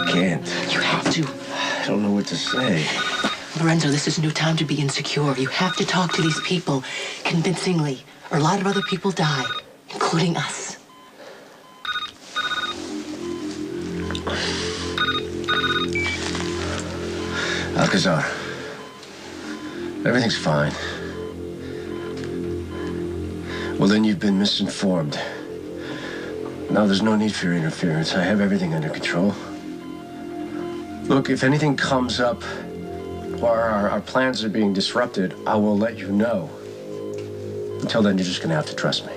can't. You have to. I don't know what to say. Lorenzo, this is no time to be insecure. You have to talk to these people convincingly, or a lot of other people die, including us. Alcazar, everything's fine. Well, then you've been misinformed. Now there's no need for your interference. I have everything under control. Look, if anything comes up or our plans are being disrupted, I will let you know. Until then, you're just gonna have to trust me.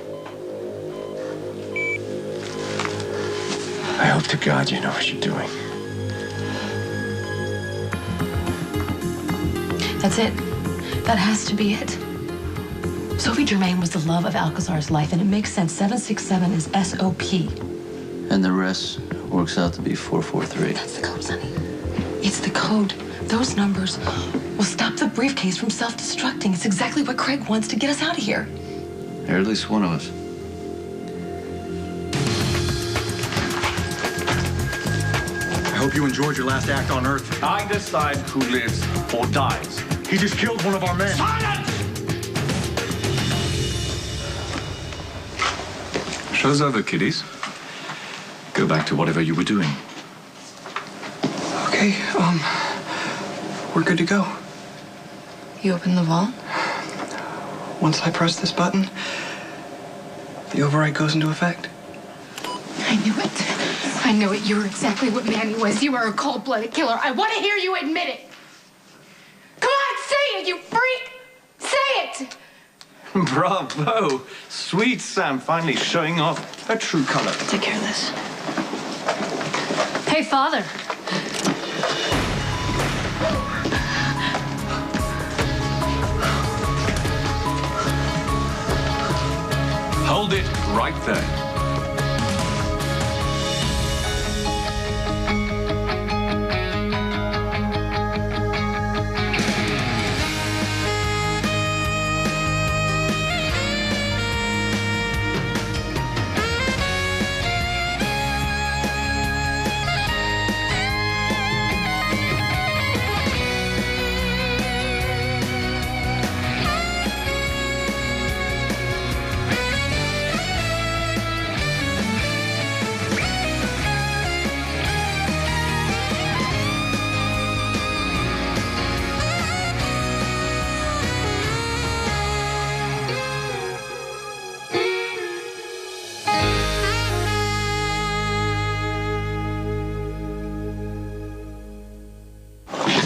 I hope to God you know what you're doing. That's it. That has to be it. Sophie Germain was the love of Alcazar's life, and it makes sense. 767 is SOP. And the rest works out to be 443. That's the code, Sonny. It's the code. Those numbers will stop the briefcase from self-destructing. It's exactly what Craig wants to get us out of here. Or at least one of us. I hope you enjoyed your last act on Earth. I decide who lives or dies. He just killed one of our men. Silence! Show's over, kiddies. Go back to whatever you were doing. Okay, we're good to go. You open the vault? Once I press this button, the override goes into effect. I knew it. I knew it. You were exactly what Manny was. You were a cold-blooded killer. I want to hear you admit it. Come on, say it, you freak! Say it! Bravo! Sweet Sam finally showing off her true color. Take care of this. Hey, Father. Hold it right there.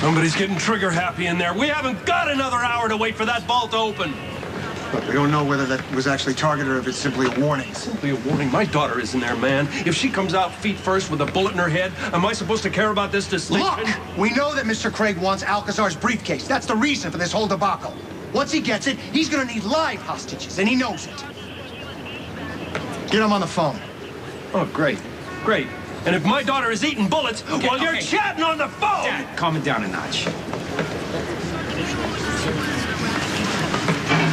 Somebody's getting trigger happy in there. We haven't got another hour to wait for that vault to open. But we don't know whether that was actually targeted or if it's simply a warning. Simply a warning. My daughter isn't there, man. If she comes out feet first with a bullet in her head, am I supposed to care about this distinction? Look! We know that Mr. Craig wants Alcazar's briefcase. That's the reason for this whole debacle. Once he gets it, he's gonna need live hostages, and he knows it. Get him on the phone. Oh, great. Great. And if my daughter is eating bullets while you're chatting on the phone... Dad, calm it down a notch.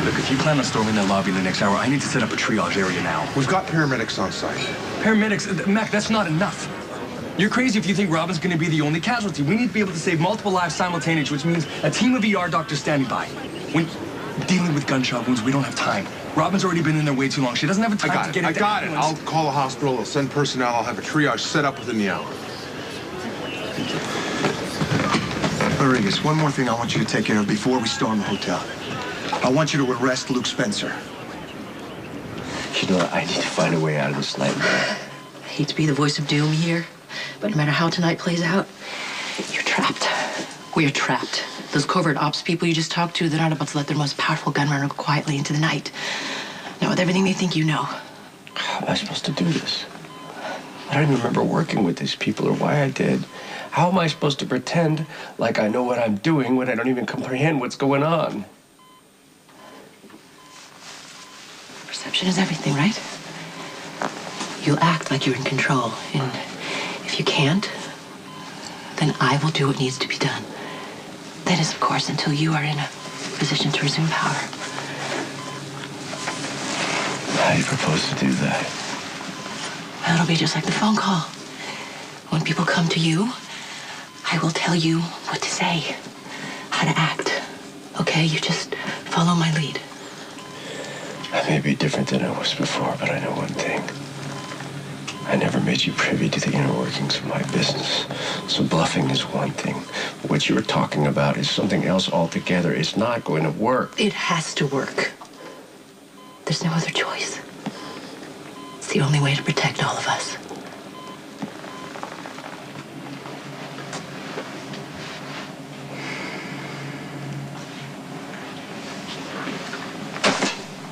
Look, if you plan on storming the lobby in the next hour, I need to set up a triage area now. We've got paramedics on site. Paramedics? Mac, that's not enough. You're crazy if you think Robin's going to be the only casualty. We need to be able to save multiple lives simultaneously, which means a team of ER doctors standing by. When dealing with gunshot wounds, we don't have time. Robin's already been in there way too long. She doesn't have time to get into I got it. I'll call a hospital. I'll send personnel. I'll have a triage set up within the hour. Rodriguez, one more thing I want you to take care of before we storm the hotel. I want you to arrest Luke Spencer. You know what? I need to find a way out of this nightmare. I hate to be the voice of doom here, but no matter how tonight plays out, you're trapped. We're trapped. Those covert ops people you just talked to, they're not about to let their most powerful gunrunner go quietly into the night. Now, with everything they think you know. How am I supposed to do this? I don't even remember working with these people or why I did. How am I supposed to pretend like I know what I'm doing when I don't even comprehend what's going on? Perception is everything, right? You'll act like you're in control, and if you can't, then I will do what needs to be done. That is, of course, until you are in a position to resume power. How do you propose to do that? It'll be just like the phone call. When people come to you, I will tell you what to say, how to act. Okay? You just follow my lead. I may be different than I was before, but I know one thing. I never made you privy to the inner workings of my business. So bluffing is one thing. What you're talking about is something else altogether. It's not going to work. It has to work. There's no other choice. It's the only way to protect all of us.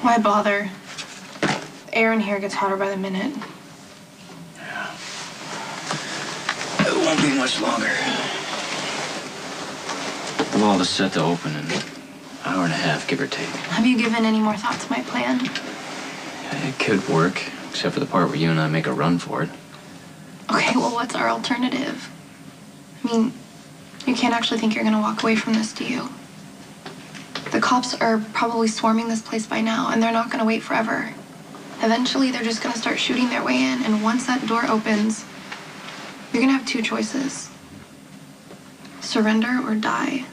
Why bother? Air in here gets hotter by the minute. It won't be much longer. The vault is set to open in an hour and a half, give or take. Have you given any more thought to my plan? It could work, except for the part where you and I make a run for it. Okay, well, what's our alternative? I mean, you can't actually think you're gonna walk away from this, do you? The cops are probably swarming this place by now, and they're not gonna wait forever. Eventually, they're just gonna start shooting their way in, and once that door opens, you're gonna have two choices. Surrender or die.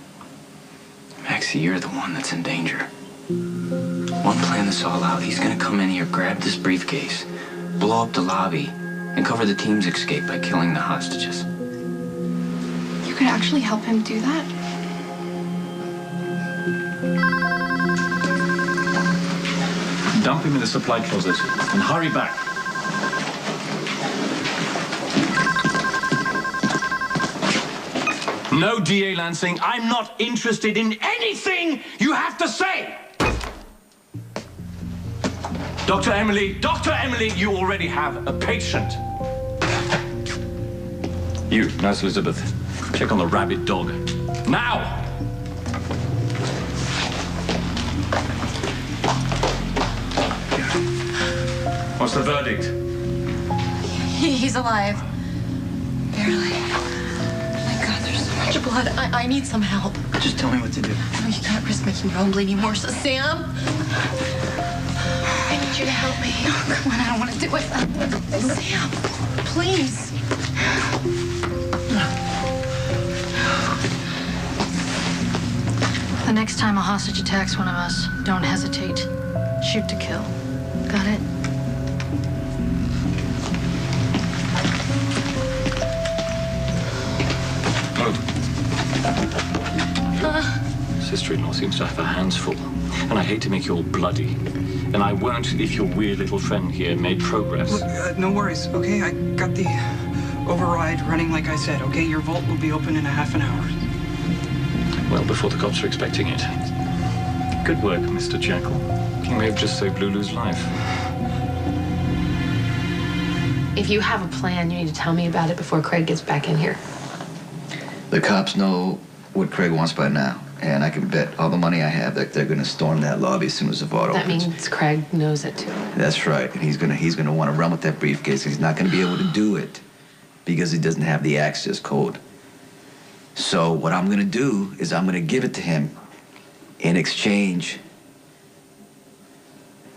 Maxie, you're the one that's in danger. One plan this all out. He's gonna come in here, grab this briefcase, blow up the lobby, and cover the team's escape by killing the hostages. You could actually help him do that? Dump him in the supply closet and hurry back. No, D.A. Lansing, I'm not interested in anything you have to say! Dr. Emily, you already have a patient. You, Nurse Elizabeth, check on the rabid dog. Now! What's the verdict? He's alive. Barely. My God, there's so much blood. I need some help. Just tell me what to do. No, you can't risk making your own bleeding worse. Sam? I need you to help me. No, come on, I don't want to do it. Sam, please. The next time a hostage attacks one of us, don't hesitate. Shoot to kill. Got it? Sister-in-law seems to have her hands full, and I hate to make you all bloody. And I won't if your weird little friend here made progress. Look, no worries, okay? I got the override running like I said, okay? Your vault will be open in a half an hour. Well, before the cops are expecting it. Good work, Mr. Jackal. You may have just saved Lulu's life. If you have a plan, you need to tell me about it before Craig gets back in here. The cops know what Craig wants by now, and I can bet all the money I have that they're gonna storm that lobby as soon as the vault opens. That means Craig knows it too. That's right, and he's gonna want to run with that briefcase. He's not gonna be able to do it because he doesn't have the access code. So what I'm gonna do is I'm gonna give it to him in exchange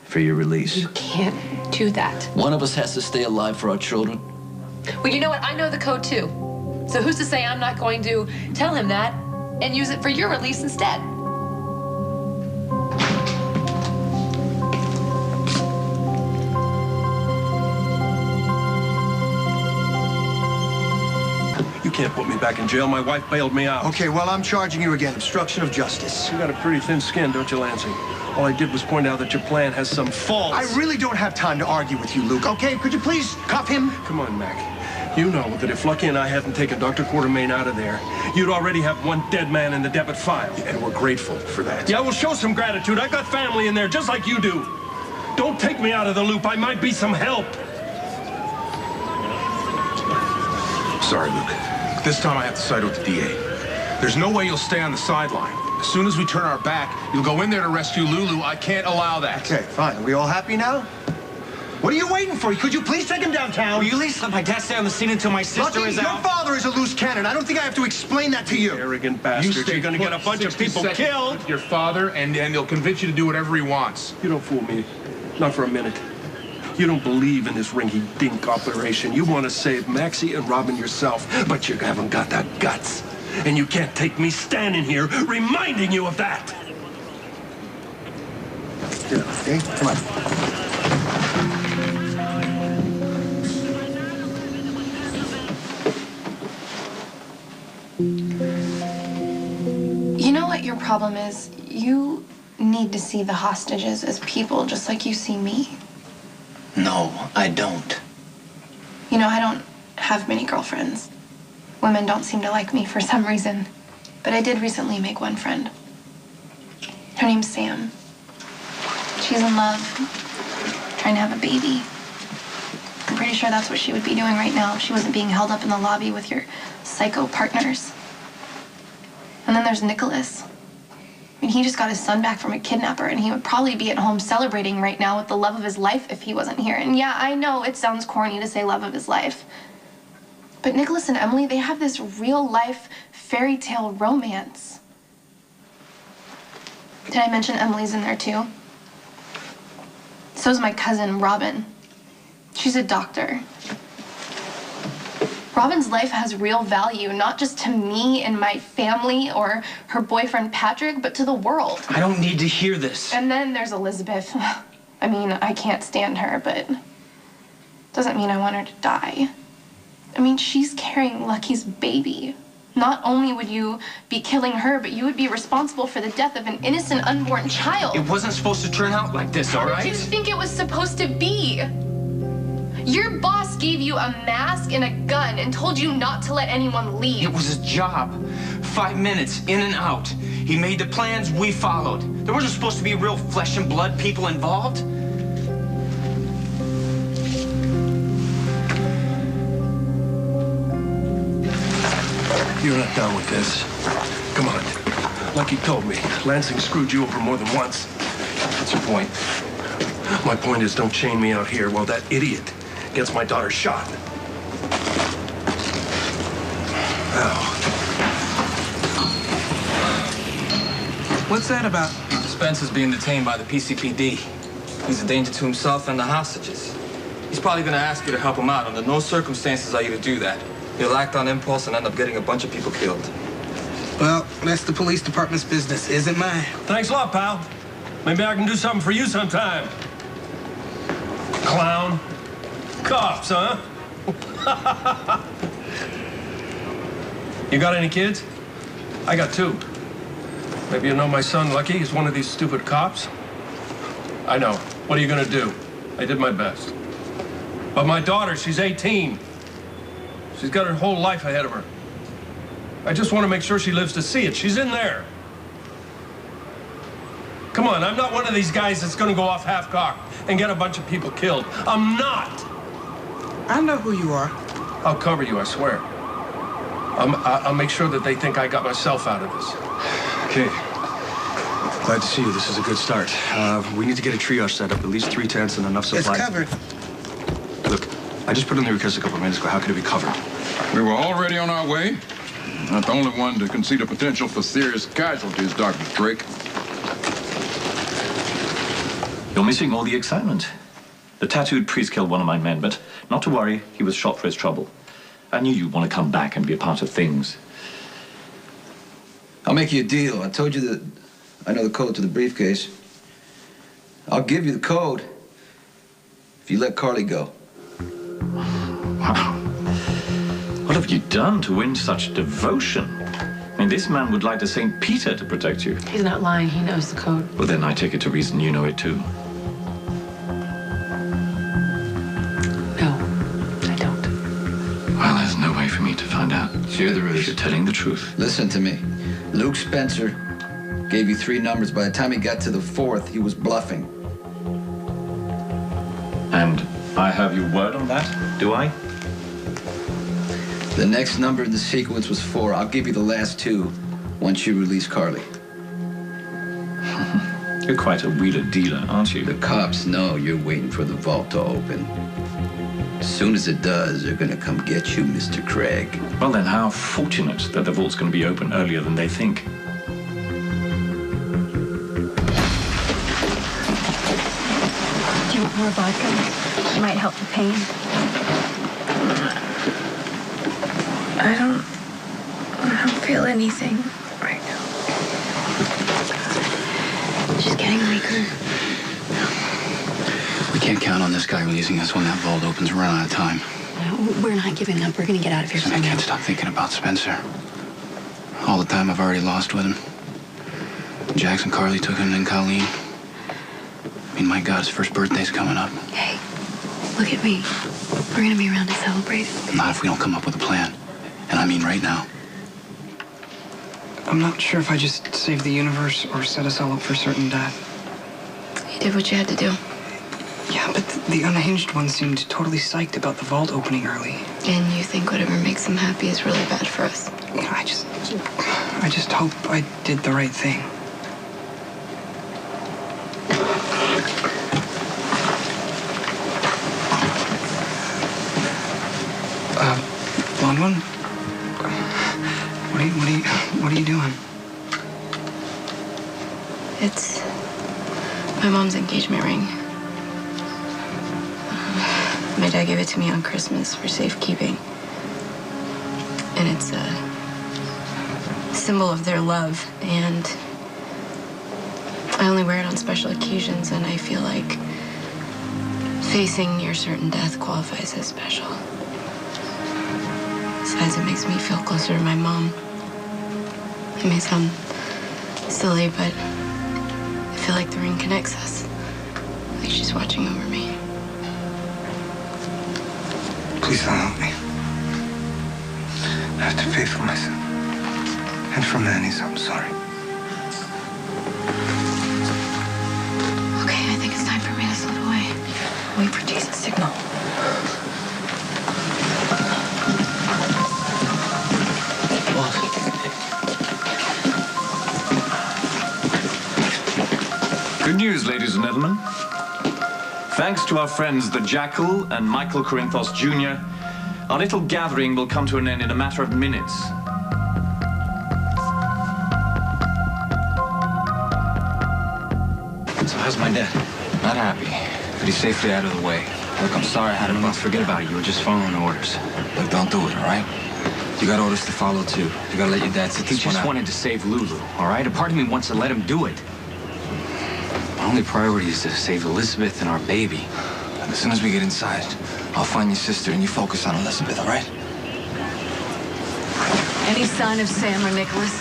for your release. You can't do that. One of us has to stay alive for our children. Well, you know what? I know the code too. So who's to say I'm not going to tell him that and use it for your release instead? You can't put me back in jail. My wife bailed me out. Okay, well, I'm charging you again. Obstruction of justice. You got a pretty thin skin, don't you, Lansing? All I did was point out that your plan has some faults. I really don't have time to argue with you, Luke, okay? Could you please cuff him? Come on, Mac. You know that if Lucky and I hadn't taken Dr. Quartermain out of there, you'd already have one dead man in the debit file. And we're grateful for that. Yeah, well, show some gratitude. I got family in there just like you do. Don't take me out of the loop. I might be some help. Sorry, Luke. This time I have to side with the DA. There's no way you'll stay on the sideline. As soon as we turn our back, you'll go in there to rescue Lulu. I can't allow that. Okay, fine. Are we all happy now? What are you waiting for? Could you please take him downtown? Will you at least let my dad stay on the scene until my sister Lucky, is out? your father is a loose cannon. I don't think I have to explain that to you. Arrogant bastard. You're gonna get a bunch of people killed. With your father, and he'll convince you to do whatever he wants. You don't fool me. Not for a minute. You don't believe in this rinky-dink operation. You want to save Maxie and Robin yourself, but you haven't got the guts. And you can't take me standing here reminding you of that. Get up, okay? Come on. You know what your problem is? You need to see the hostages as people just like you see me. No, I don't. You know, I don't have many girlfriends. Women don't seem to like me for some reason. But I did recently make one friend. Her name's Sam. She's in love, trying to have a baby. I'm pretty sure that's what she would be doing right now if she wasn't being held up in the lobby with your psycho partners. And then there's Nicholas. I mean, he just got his son back from a kidnapper, and he would probably be at home celebrating right now with the love of his life if he wasn't here. And yeah, I know it sounds corny to say love of his life. But Nicholas and Emily, they have this real-life fairy tale romance. Did I mention Emily's in there too? So's my cousin, Robin. She's a doctor. Robin's life has real value, not just to me and my family or her boyfriend Patrick, but to the world. I don't need to hear this. And then there's Elizabeth. I mean, I can't stand her, but doesn't mean I want her to die. I mean, she's carrying Lucky's baby. Not only would you be killing her, but you would be responsible for the death of an innocent unborn child. It wasn't supposed to turn out like this, all right? How did you think it was supposed to be? Your boss gave you a mask and a gun and told you not to let anyone leave. It was his job. 5 minutes, in and out. He made the plans, we followed. There wasn't supposed to be real flesh and blood people involved. You're not done with this. Come on. Like you told me, Lansing screwed you over more than once. What's your point? My point is, don't chain me out here while that idiot gets my daughter shot. Ow. What's that about? Spence is being detained by the PCPD. He's a danger to himself and the hostages. He's probably going to ask you to help him out. Under no circumstances are you to do that. He'll act on impulse and end up getting a bunch of people killed. Well, that's the police department's business, isn't mine. Thanks a lot, pal. Maybe I can do something for you sometime. Clown. Cops, huh? You got any kids? I got 2. Maybe you know my son, Lucky, is one of these stupid cops? I know. What are you gonna do? I did my best. But my daughter, she's 18. She's got her whole life ahead of her. I just want to make sure she lives to see it. She's in there. Come on, I'm not one of these guys that's gonna go off half-cocked and get a bunch of people killed. I'm not. I know who you are. I'll cover you, I swear. I'll make sure that they think I got myself out of this. Okay. Glad to see you. This is a good start. We need to get a triage set up, at least 3 tents and enough supply. It's covered. Look, I just put in the request a couple of minutes ago. How could it be covered? We were already on our way. Not the only one to concede a potential for serious casualties, Dr. Drake. You're missing all the excitement. The tattooed priest killed one of my men, but not to worry, he was shot for his trouble. I knew you'd want to come back and be a part of things. I'll make you a deal. I told you that I know the code to the briefcase. I'll give you the code if you let Carly go. Wow. What have you done to win such devotion? I mean, this man would like to St. Peter to protect you. He's not lying. He knows the code. Well, then I take it to reason you know it too. Well, there's no way for me to find out. Sure there is. You're telling the truth. Listen to me. Luke Spencer gave you 3 numbers. By the time he got to the 4th, he was bluffing. And I have your word on that, do I? The next number in the sequence was 4. I'll give you the last 2 once you release Carly. You're quite a wheeler dealer, aren't you? The cops know you're waiting for the vault to open. As soon as it does, they're gonna come get you, Mr. Craig. Well, then how fortunate that the vault's gonna be open earlier than they think. Do you want more vodka? Might help the pain. I don't feel anything right now. She's getting weaker. We can't count on this guy releasing us when that vault opens. We're running out of time. No, we're not giving up. We're gonna get out of here I can't stop thinking about Spencer. All the time I've already lost with him. Jackson, Carly took him, then Colleen. I mean, my God, his first birthday's coming up. Hey, look at me. We're gonna be around to celebrate. Not if we don't come up with a plan. And I mean right now. I'm not sure if I just saved the universe or set us all up for certain death. You did what you had to do. Yeah, but the unhinged one seemed totally psyched about the vault opening early. And you think whatever makes them happy is really bad for us. Yeah, I just hope I did the right thing. Blonde one? What are you doing? It's my mom's engagement ring. My dad gave it to me on Christmas for safekeeping. And it's a symbol of their love. And I only wear it on special occasions, and I feel like facing near certain death qualifies as special. Besides, it makes me feel closer to my mom. It may sound silly, but I feel like the ring connects us. Like she's watching over me. Please don't help me. I have to pay for myself. And for Manny's, I'm sorry. Okay, I think it's time for me to slip away. Wait for Jason's signal. Good news, ladies and gentlemen. Thanks to our friends the Jackal and Michael Corinthos Jr., our little gathering will come to an end in a matter of minutes. So how's my dad? Not happy, but he's safely out of the way. Look, I'm sorry I had him. Forget about it. You were just following orders. Look, don't do it, all right? You got orders to follow, too. You gotta let your dad sit this one out. He just wanted to save Lulu, all right? A part of me wants to let him do it. My only priority is to save Elizabeth and our baby. And as soon as we get inside, I'll find your sister and you focus on Elizabeth, all right? Any sign of Sam or Nicholas?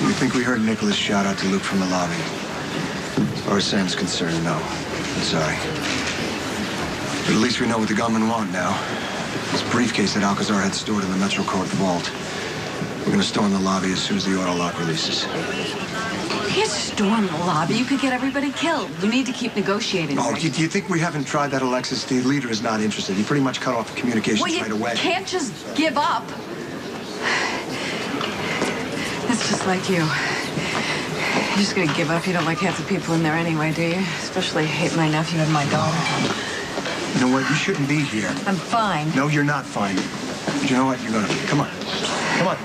We think we heard Nicholas shout out to Luke from the lobby. As far as Sam's concerned, no. I'm sorry. But at least we know what the gunmen want now. This briefcase that Alcazar had stored in the Metro Court vault. We're gonna storm the lobby as soon as the auto lock releases. You can't storm the lobby. You could get everybody killed. You need to keep negotiating. Oh, do you think we haven't tried that, Alexis? The leader is not interested. He pretty much cut off communications right away. You can't just give up. That's just like you. You're just gonna give up. You don't like half the people in there anyway, do you? Especially hate my nephew and my daughter. You know what? You shouldn't be here. I'm fine. No, you're not fine. But you know what? You're gonna be. Come on. Come on.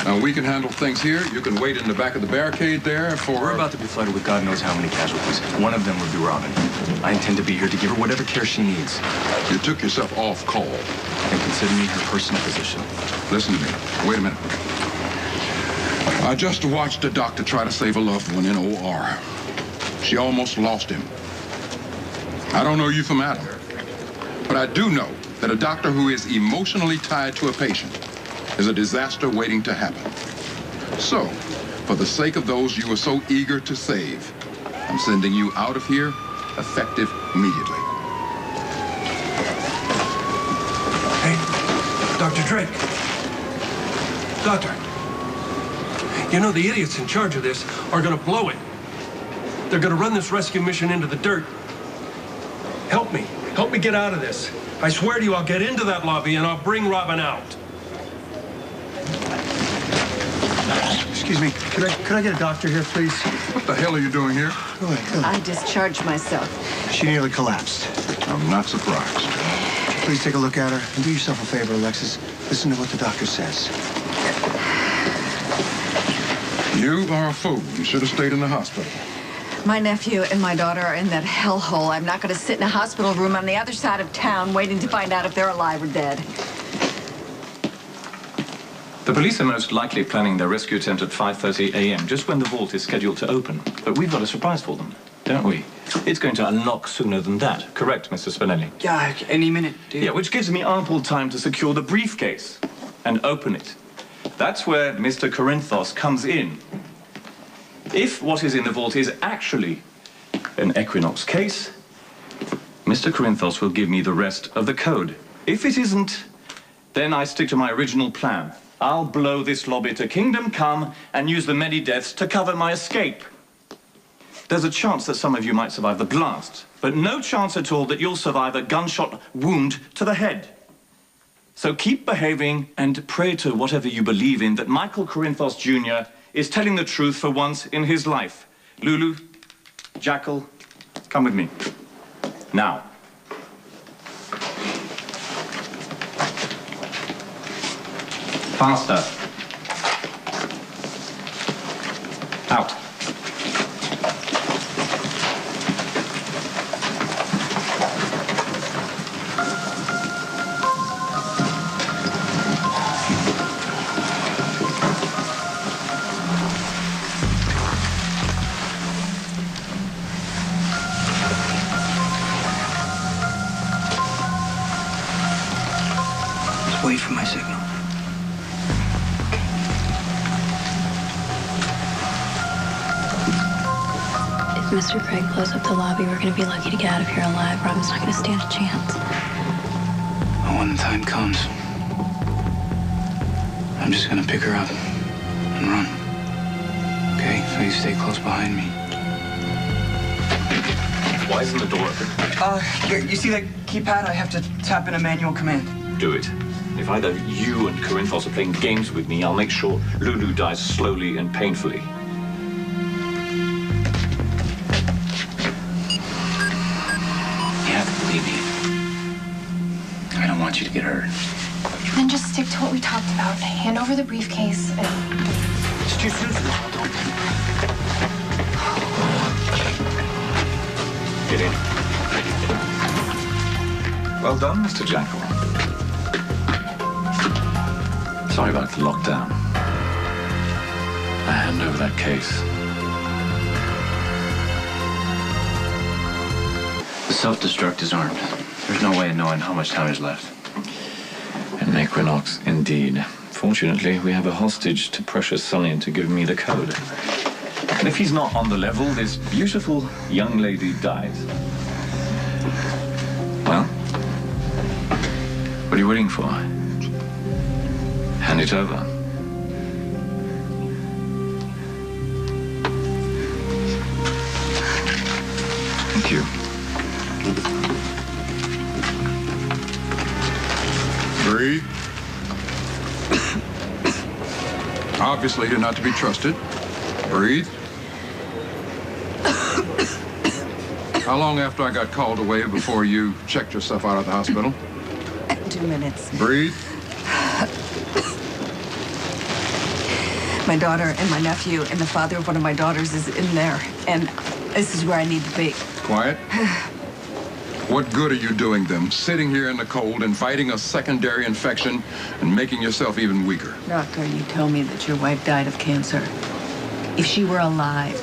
Now, we can handle things here. You can wait in the back of the barricade there for... We're about to be flooded with God knows how many casualties. One of them would be Robin. I intend to be here to give her whatever care she needs. You took yourself off call. And consider me her personal physician. Listen to me. Wait a minute. I just watched a doctor try to save a loved one in OR. She almost lost him. I don't know you from Adam, but I do know that a doctor who is emotionally tied to a patient is a disaster waiting to happen. So, for the sake of those you were so eager to save, I'm sending you out of here, effective immediately. Hey, Dr. Drake. Doctor. You know, the idiots in charge of this are gonna blow it. They're gonna run this rescue mission into the dirt. Help me. Help me get out of this. I swear to you, I'll get into that lobby and I'll bring Robin out. Excuse me, could I get a doctor here, please? What the hell are you doing here? Go ahead. I discharged myself. She nearly collapsed. I'm not surprised. Please take a look at her and do yourself a favor, Alexis. Listen to what the doctor says. You are a fool. You should have stayed in the hospital. My nephew and my daughter are in that hellhole. I'm not going to sit in a hospital room on the other side of town waiting to find out if they're alive or dead. The police are most likely planning their rescue attempt at 5:30 a.m., just when the vault is scheduled to open. But we've got a surprise for them, don't we? It's going to unlock sooner than that. Correct, Mr. Spinelli? Yeah, any minute, dude. Yeah, which gives me ample time to secure the briefcase and open it. That's where Mr. Corinthos comes in. If what is in the vault is actually an Equinox case, Mr. Corinthos will give me the rest of the code. If it isn't, then I stick to my original plan. I'll blow this lobby to Kingdom Come and use the many deaths to cover my escape. There's a chance that some of you might survive the blast, but no chance at all that you'll survive a gunshot wound to the head. So keep behaving and pray to whatever you believe in that Michael Corinthos Jr. is telling the truth for once in his life. Lulu, Jackal, come with me. Now. Faster. Out. Just wait for my signal. Mr. Craig blows up the lobby, we're gonna be lucky to get out of here alive. Robin's not gonna stand a chance. But when the time comes, I'm just gonna pick her up and run. Okay? So you stay close behind me. Why isn't the door open? Here, you see that keypad? I have to tap in a manual command. Do it. If either you and Corinthos are playing games with me, I'll make sure Lulu dies slowly and painfully. I don't want you to get hurt. Then just stick to what we talked about. Hand over the briefcase and... It's too soon for that. Get in. Well done, Mr. Jackal. Sorry about the lockdown. I hand over that case. The self-destruct is armed. There's no way of knowing how much time is left. An Equinox, indeed. Fortunately, we have a hostage to Precious Sunny into giving me the code. And if he's not on the level, this beautiful young lady dies. Well, what are you waiting for? Hand it over. Thank you. Breathe. Obviously, you're not to be trusted. Breathe. How long after I got called away before you checked yourself out of the hospital? 2 minutes. Breathe. My daughter and my nephew and the father of one of my daughters is in there, and this is where I need to be. Quiet. What good are you doing them, sitting here in the cold and fighting a secondary infection and making yourself even weaker? Doctor, you told me that your wife died of cancer. If she were alive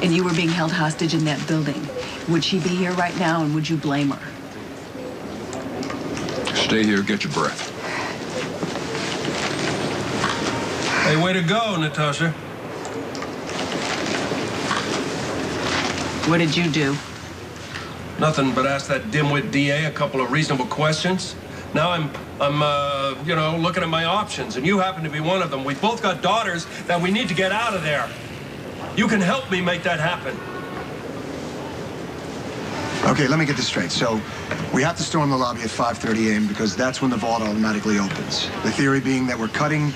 and you were being held hostage in that building, would she be here right now and would you blame her? Stay here, get your breath. Hey, way to go, Natasha. What did you do? Nothing but ask that dimwit DA a couple of reasonable questions. Now I'm looking at my options, and you happen to be one of them. We both got daughters that we need to get out of there. You can help me make that happen. Okay, let me get this straight. So, we have to storm the lobby at 5:30 a.m. because that's when the vault automatically opens. The theory being that we're cutting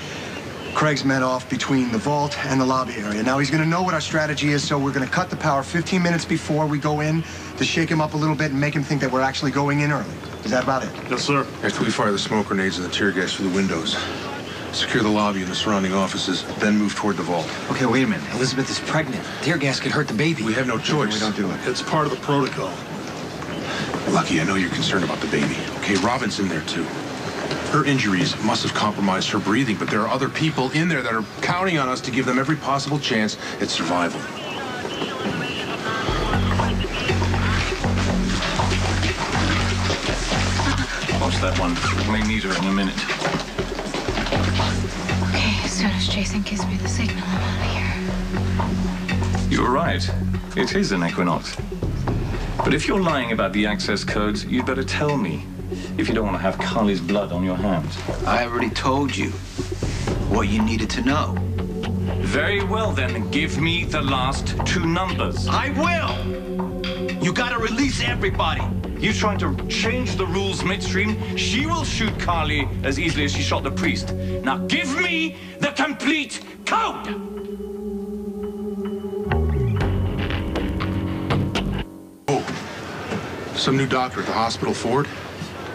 Craig's men off between the vault and the lobby area. Now, he's going to know what our strategy is, so we're going to cut the power 15 minutes before we go in to shake him up a little bit and make him think that we're actually going in early. Is that about it? Yes, sir. After we fire the smoke grenades and the tear gas through the windows, Secure the lobby and the surrounding offices, then move toward the vault. Okay, wait a minute. Elizabeth is pregnant. Tear gas could hurt the baby. We have no choice. We don't do it. It's part of the protocol. Lucky, I know you're concerned about the baby. Okay, Robin's in there too. Her injuries must have compromised her breathing, but there are other people in there that are counting on us to give them every possible chance at survival. Watch that one. May need her in a minute. Okay, as soon as Jason gives me the signal, I'm out of here. You were right. It is an Equinox. But if you're lying about the access codes, you'd better tell me if you don't want to have Carly's blood on your hands. I already told you what you needed to know. Very well, then. Give me the last two numbers. I will! You gotta release everybody. You trying to change the rules midstream? She will shoot Carly as easily as she shot the priest. Now give me the complete code! Some new doctor at the hospital, Ford.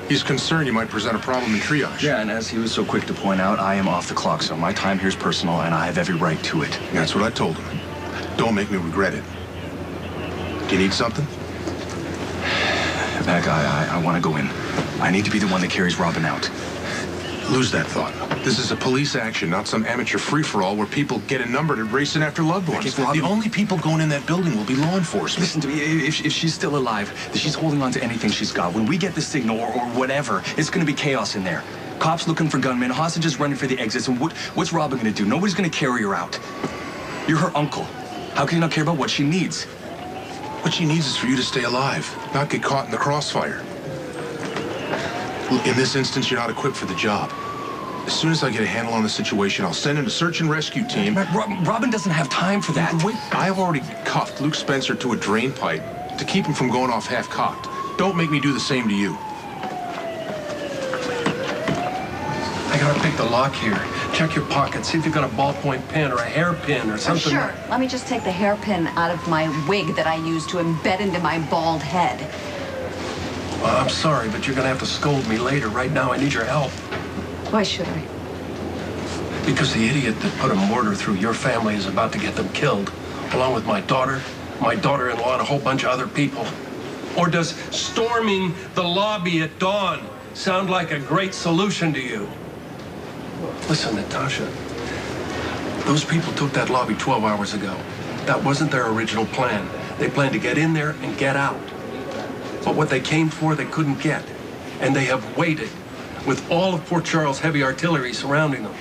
He's concerned you might present a problem in triage. Yeah, and as he was so quick to point out, I am off the clock, so my time here is personal, and I have every right to it. That's what I told him. Don't make me regret it. Do you need something? Mac, I want to go in. I need to be the one that carries Robin out. Lose that thought. This is a police action, not some amateur free-for-all where people get a number to racing after loved ones. The only people going in that building will be law enforcement. Listen to me. If she's still alive, if she's holding on to anything she's got, when we get the signal or whatever, it's going to be chaos in there. Cops looking for gunmen, hostages running for the exits, and what's Robin going to do? Nobody's going to carry her out. You're her uncle. How can you not care about what she needs? What she needs is for you to stay alive, not get caught in the crossfire. In this instance, you're not equipped for the job. As soon as I get a handle on the situation, I'll send in a search and rescue team. Robin doesn't have time for that. Wait, I've already cuffed Luke Spencer to a drain pipe to keep him from going off half-cocked. Don't make me do the same to you. I gotta pick the lock here. Check your pocket. See if you've got a ballpoint pen or a hairpin or something. Sure. Let me just take the hairpin out of my wig that I use to embed into my bald head. Well, I'm sorry, but you're gonna have to scold me later. Right now, I need your help. Why should I? Because the idiot that put a mortar through your family is about to get them killed, along with my daughter-in-law, and a whole bunch of other people. Or does storming the lobby at dawn sound like a great solution to you? Listen, Natasha, those people took that lobby 12 hours ago. That wasn't their original plan. They planned to get in there and get out. But what they came for, they couldn't get. And they have waited with all of Port Charles' heavy artillery surrounding them.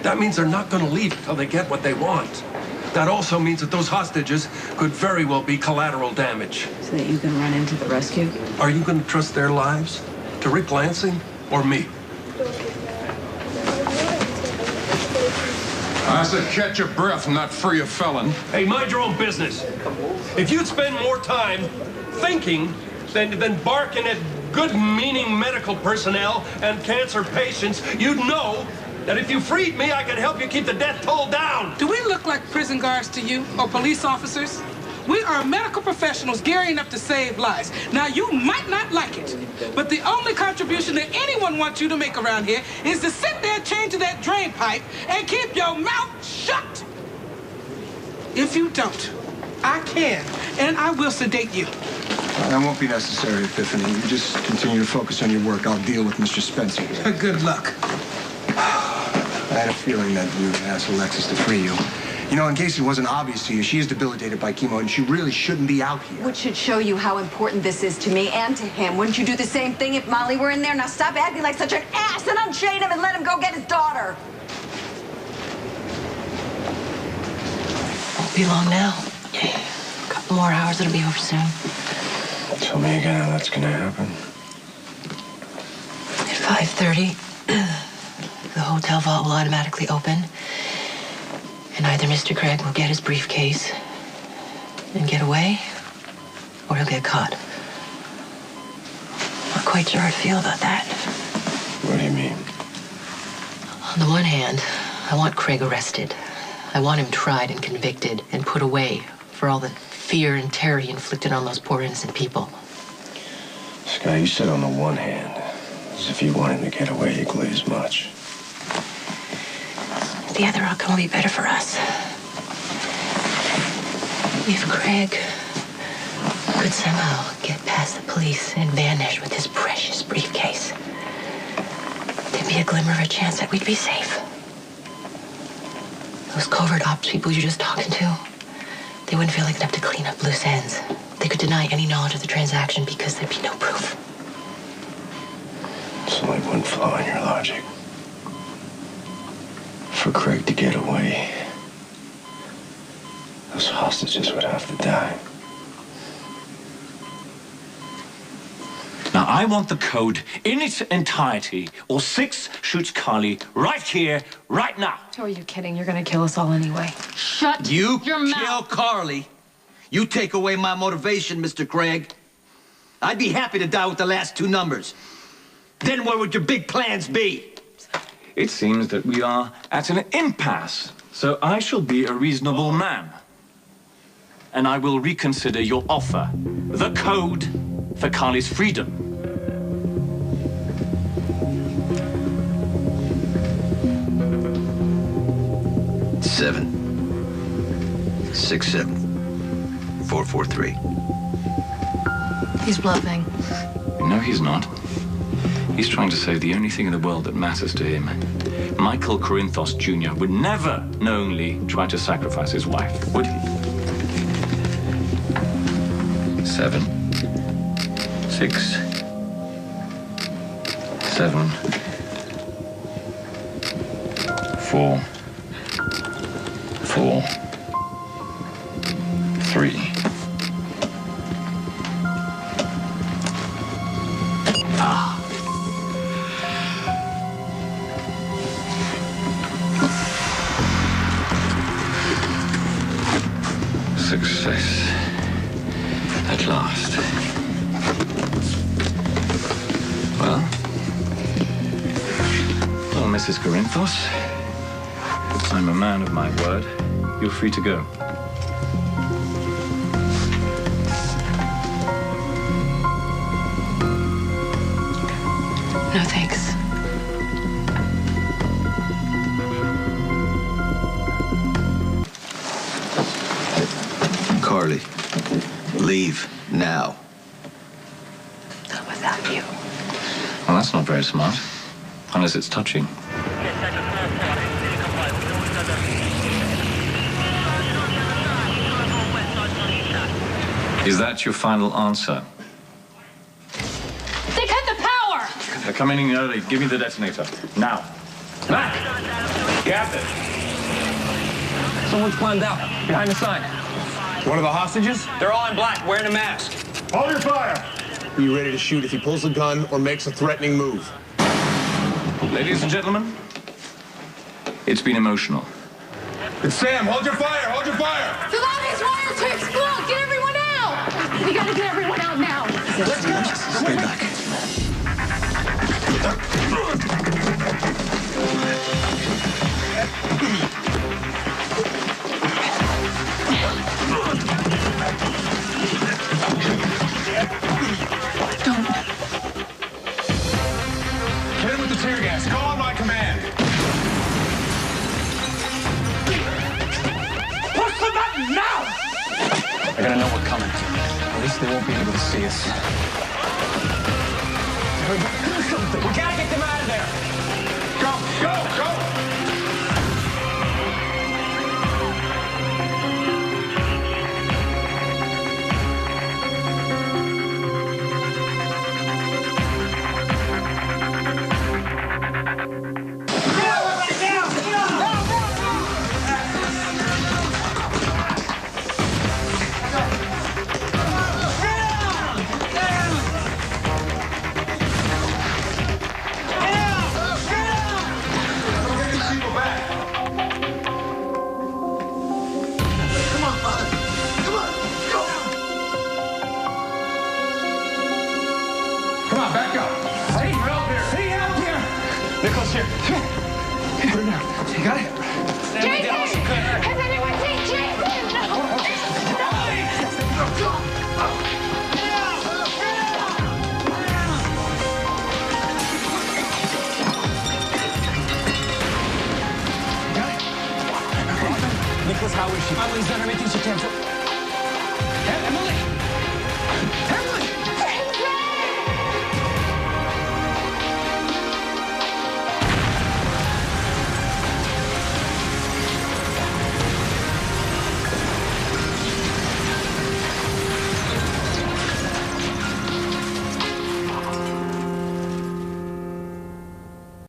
That means they're not going to leave until they get what they want. That also means that those hostages could very well be collateral damage. So that you can run into the rescue? Are you going to trust their lives to Rick Lansing or me? I said catch your breath, not free a felon. Hey, mind your own business. If you'd spend more time thinking than barking at good-meaning medical personnel and cancer patients, you'd know that if you freed me, I could help you keep the death toll down. Do we look like prison guards to you or police officers? We are medical professionals gearing up to save lives. Now, you might not like it, but the only contribution that anyone wants you to make around here is to sit there chained to that drain pipe and keep your mouth shut. If you don't, I can, and I will sedate you. That won't be necessary, Epiphany. You just continue to focus on your work. I'll deal with Mr. Spencer here. Good luck. I had a feeling that you would ask Alexis to free you. You know, in case it wasn't obvious to you, she is debilitated by chemo, and she really shouldn't be out here. Which should show you how important this is to me and to him. Wouldn't you do the same thing if Molly were in there? Now stop acting like such an ass and unchain him and let him go get his daughter. Won't be long now. A couple more hours, it'll be over soon. Tell me again how that's gonna happen. At 5:30, the hotel vault will automatically open. And either Mr. Craig will get his briefcase and get away, or he'll get caught. Not quite sure how to feel about that. What do you mean? On the one hand, I want Craig arrested. I want him tried and convicted and put away for all the fear and terror he inflicted on those poor innocent people. Sky, you said on the one hand, as if you want him to get away equally as much. the other outcome will be better for us. If Craig could somehow get past the police and vanish with his precious briefcase, there'd be a glimmer of a chance that we'd be safe. Those covert ops people you're just talking to, they wouldn't feel like they'd have to clean up loose ends. They could deny any knowledge of the transaction because there'd be no proof. It's only one flaw in your logic. For Craig to get away, those hostages would have to die. Now, I want the code in its entirety, or Six shoots Carly right here, right now. Oh, are you kidding? You're gonna kill us all anyway. Shut You your kill mouth. Carly. You take away my motivation, Mr. Craig. I'd be happy to die with the last two numbers. Then what would your big plans be? It seems that we are at an impasse, so I shall be a reasonable man. And I will reconsider your offer. The code for Carly's freedom. Seven, 6, 7, 4, 4, 3. He's bluffing. No, he's not. He's trying to say the only thing in the world that matters to him. Michael Corinthos Jr. would never knowingly try to sacrifice his wife, would he? 7, 6, 7, 4, 4, 3. Success. At last. Well, Mrs. Corinthos, I'm a man of my word. You're free to go. No, thanks. Carly, leave now. Not without you. Well, that's not very smart. Unless it's touching. Is that your final answer? They cut the power! They're coming in early. Give me the detonator. Now. Mac! Captain! Someone's climbed out. Behind the sign. One of the hostages? They're all in black, wearing a mask. Hold your fire! Be ready to shoot if he pulls a gun or makes a threatening move. Ladies and gentlemen, it's been emotional. It's Sam, hold your fire! Hold your fire! The lobby's wired to explode! Get everyone out! We gotta get everyone out now! Let's go! Stay back. Hit him with the tear gas. Go on my command. Push the button now! They're gonna know we're coming. At least they won't be able to see us. We gotta get them out of there! Go, go, go! Come on, back up. Hey, help here. Hey, help here. Nicholas here. Come on. Put it down. You got it? Jason! Has anyone seen Jason? Nicholas, how is she? Emily's done everything she can to... Emily!